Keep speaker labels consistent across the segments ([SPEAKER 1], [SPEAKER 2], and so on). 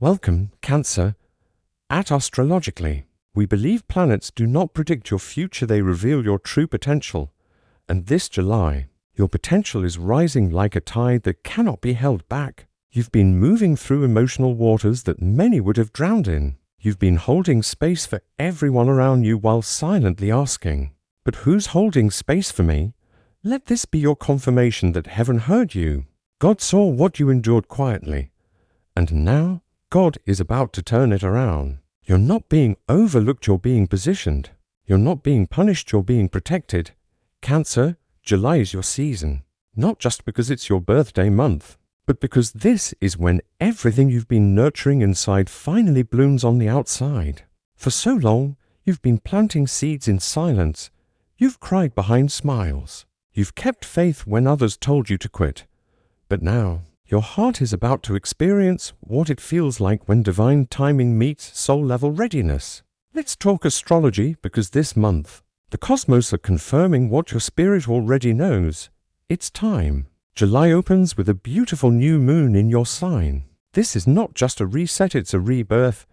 [SPEAKER 1] Welcome, Cancer. At Astrologically, we believe planets do not predict your future, they reveal your true potential. And this July, your potential is rising like a tide that cannot be held back. You've been moving through emotional waters that many would have drowned in. You've been holding space for everyone around you while silently asking, "But who's holding space for me?" Let this be your confirmation that heaven heard you. God saw what you endured quietly. And now, God is about to turn it around. You're not being overlooked, you're being positioned. You're not being punished, you're being protected. Cancer, July is your season. Not just because it's your birthday month, but because this is when everything you've been nurturing inside finally blooms on the outside. For so long, you've been planting seeds in silence. You've cried behind smiles. You've kept faith when others told you to quit. But now, your heart is about to experience what it feels like when divine timing meets soul-level readiness. Let's talk astrology, because this month, the cosmos are confirming what your spirit already knows. It's time. July opens with a beautiful new moon in your sign. This is not just a reset, it's a rebirth.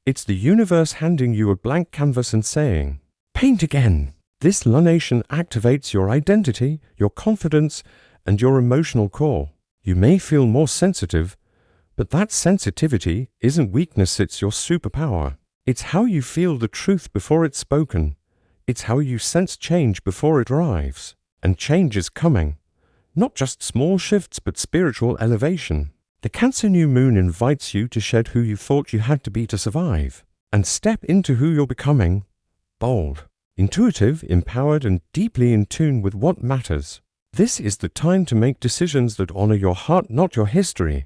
[SPEAKER 1] It's the universe handing you a blank canvas and saying, "Paint again." This lunation activates your identity, your confidence, and your emotional core. You may feel more sensitive, but that sensitivity isn't weakness, it's your superpower. It's how you feel the truth before it's spoken. It's how you sense change before it arrives. And change is coming. Not just small shifts, but spiritual elevation. The Cancer new moon invites you to shed who you thought you had to be to survive, and step into who you're becoming. Bold, intuitive, empowered, and deeply in tune with what matters. This is the time to make decisions that honor your heart, not your history.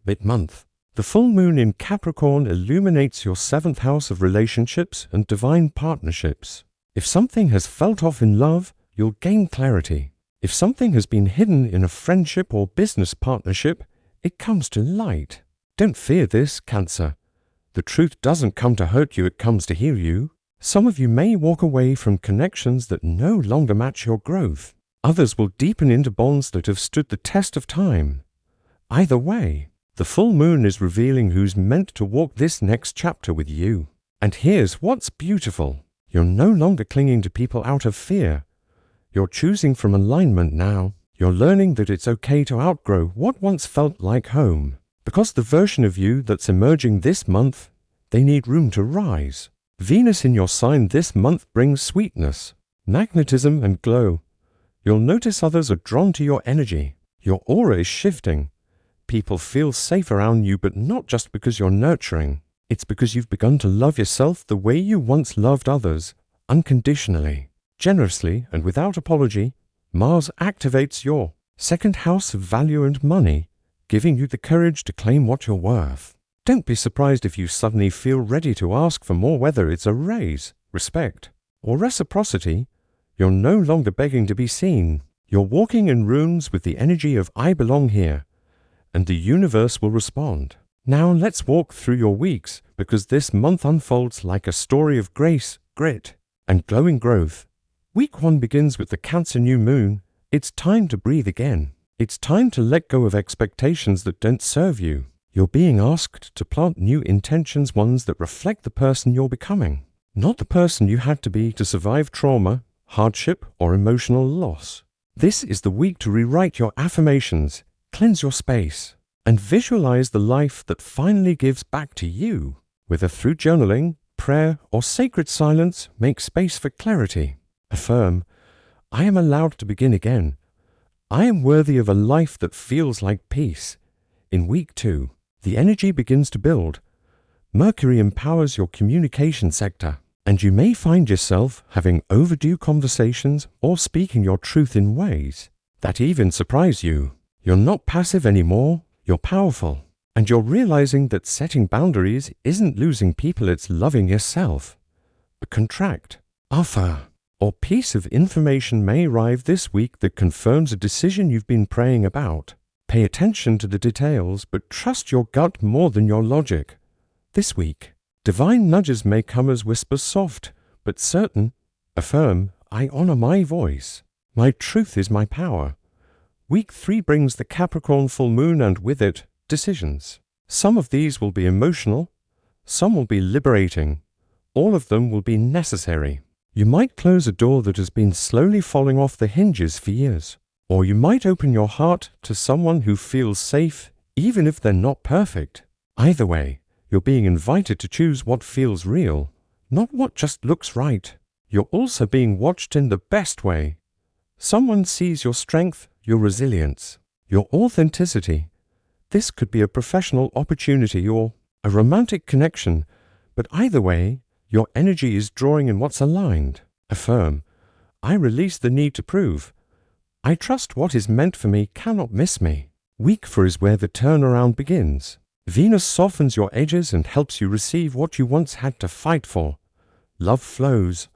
[SPEAKER 1] Mid-month, the full moon in Capricorn illuminates your 7th house of relationships and divine partnerships. If something has felt off in love, you'll gain clarity. If something has been hidden in a friendship or business partnership, it comes to light. Don't fear this, Cancer. The truth doesn't come to hurt you, it comes to heal you. Some of you may walk away from connections that no longer match your growth. Others will deepen into bonds that have stood the test of time. Either way, the full moon is revealing who's meant to walk this next chapter with you. And here's what's beautiful. You're no longer clinging to people out of fear. You're choosing from alignment now. You're learning that it's okay to outgrow what once felt like home. Because the version of you that's emerging this month, they need room to rise. Venus in your sign this month brings sweetness, magnetism, and glow. You'll notice others are drawn to your energy. Your aura is shifting. People feel safe around you, but not just because you're nurturing. It's because you've begun to love yourself the way you once loved others, unconditionally, generously, and without apology. Mars activates your 2nd house of value and money, giving you the courage to claim what you're worth. Don't be surprised if you suddenly feel ready to ask for more, whether it's a raise, respect, or reciprocity. You're no longer begging to be seen. You're walking in rooms with the energy of "I belong here," and the universe will respond. Now let's walk through your weeks, because this month unfolds like a story of grace, grit, and glowing growth. Week 1 begins with the Cancer new moon. It's time to breathe again. It's time to let go of expectations that don't serve you. You're being asked to plant new intentions, ones that reflect the person you're becoming, not the person you had to be to survive trauma, hardship, or emotional loss. This is the week to rewrite your affirmations, cleanse your space, and visualize the life that finally gives back to you. Whether through journaling, prayer, or sacred silence, make space for clarity. Affirm, "I am allowed to begin again. I am worthy of a life that feels like peace." In week 2, the energy begins to build. Mercury empowers your communication sector, and you may find yourself having overdue conversations or speaking your truth in ways that even surprise you. You're not passive anymore, you're powerful. And you're realizing that setting boundaries isn't losing people, it's loving yourself. A contract, offer, or piece of information may arrive this week that confirms a decision you've been praying about. Pay attention to the details, but trust your gut more than your logic. This week, divine nudges may come as whispers, soft but certain. Affirm, "I honor my voice. My truth is my power." Week 3 brings the Capricorn full moon, and with it, decisions. Some of these will be emotional, some will be liberating, all of them will be necessary. You might close a door that has been slowly falling off the hinges for years, or you might open your heart to someone who feels safe even if they're not perfect. Either way, you're being invited to choose what feels real, not what just looks right. You're also being watched in the best way. Someone sees your strength, your resilience, your authenticity. This could be a professional opportunity or a romantic connection, but either way, your energy is drawing in what's aligned. Affirm, I release the need to prove. I trust what is meant for me cannot miss me. Week 4 is where the turnaround begins. Venus softens your edges and helps you receive what you once had to fight for. Love flows.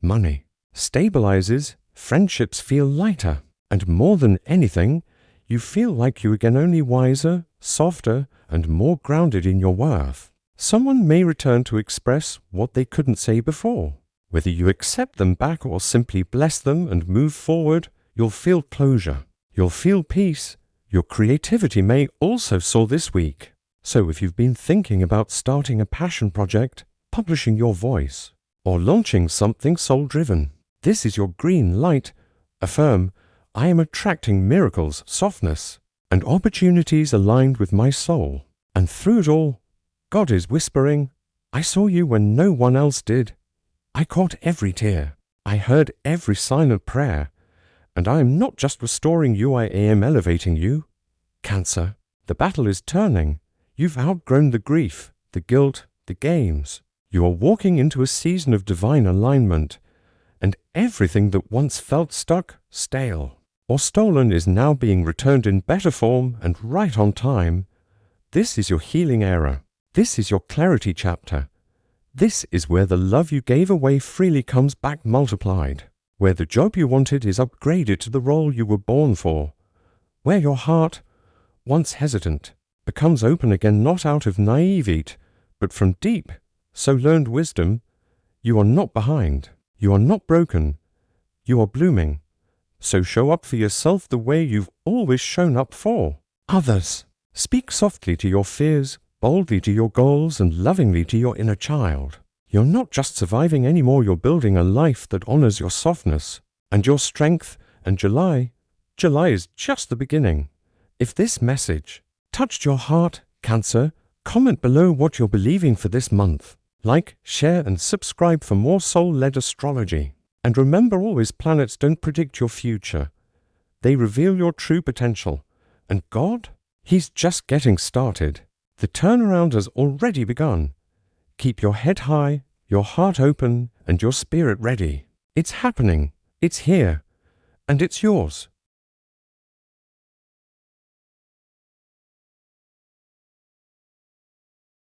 [SPEAKER 1] Money stabilizes. Friendships feel lighter. And more than anything, you feel like you are again only wiser, softer, and more grounded in your worth. Someone may return to express what they couldn't say before. Whether you accept them back or simply bless them and move forward, you'll feel closure. You'll feel peace. Your creativity may also soar this week. So if you've been thinking about starting a passion project, publishing your voice, or launching something soul-driven, this is your green light. Affirm, I am attracting miracles, softness, and opportunities aligned with my soul. And through it all, God is whispering, I saw you when no one else did. I caught every tear. I heard every silent prayer. And I am not just restoring you, I am elevating you. Cancer, the battle is turning. You've outgrown the grief, the guilt, the games. You are walking into a season of divine alignment, and everything that once felt stuck, stale, or stolen is now being returned in better form and right on time. This is your healing era. This is your clarity chapter. This is where the love you gave away freely comes back multiplied, where the job you wanted is upgraded to the role you were born for, where your heart, once hesitant, becomes open again not out of naivete, but from deep, so-learned wisdom. You are not behind. You are not broken. You are blooming. So show up for yourself the way you've always shown up for others. Speak softly to your fears, boldly to your goals, and lovingly to your inner child. You're not just surviving anymore, you're building a life that honors your softness and your strength. And July is just the beginning. If this message touched your heart, Cancer, comment below what you're believing for this month. Like, share, and subscribe for more soul-led astrology. And remember always, planets don't predict your future. They reveal your true potential. And God? He's just getting started. The turnaround has already begun. Keep your head high, your heart open, and your spirit ready. It's happening. It's here. And it's yours.